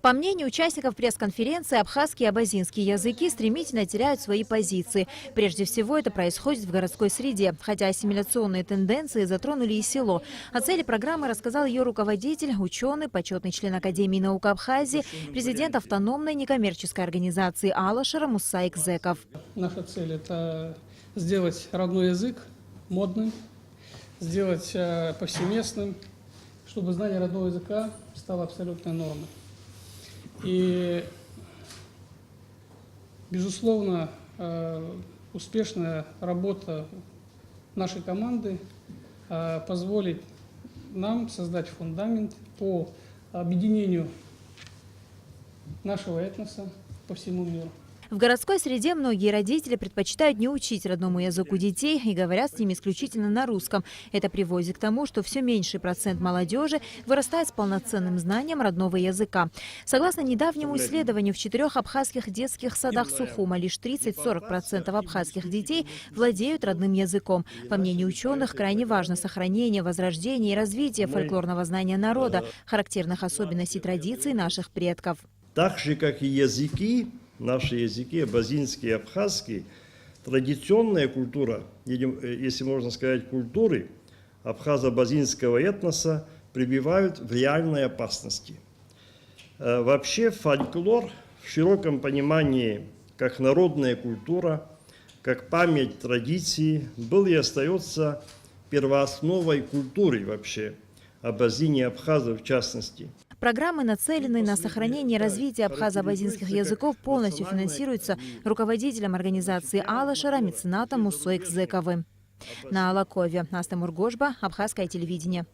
По мнению участников пресс-конференции, абхазский и абазинский языки стремительно теряют свои позиции. Прежде всего, это происходит в городской среде, хотя ассимиляционные тенденции затронули и село. О цели программы рассказал ее руководитель, ученый, почетный член Академии наук Абхазии, президент автономной некоммерческой организации Алашера Муса Экзеков. Наша цель – это сделать родной язык модным, сделать повсеместным, чтобы знание родного языка стало абсолютной нормой. И, безусловно, успешная работа нашей команды позволит нам создать фундамент по объединению нашего этноса по всему миру. В городской среде многие родители предпочитают не учить родному языку детей и говорят с ними исключительно на русском. Это приводит к тому, что все меньший процент молодежи вырастает с полноценным знанием родного языка. Согласно недавнему исследованию, в 4 абхазских детских садах Сухума лишь 30–40% абхазских детей владеют родным языком. По мнению ученых, крайне важно сохранение, возрождение и развитие фольклорного знания народа, характерных особенностей традиций наших предков. Так же, как и языки, наши языки, абазинский и абхазский, традиционная культура, если можно сказать, культуры абхазо-абазинского этноса пребывают в реальной опасности. Вообще фольклор в широком понимании как народная культура, как память традиции был и остается первоосновой культуры вообще, абазин и абхазов в частности. Программы, нацеленные на сохранение и развитие абхазо-абазинских языков, полностью финансируются руководителем организации Алашера меценатом Мусой Экзековым. На Алакове. Настя Мургожба, Абхазское телевидение.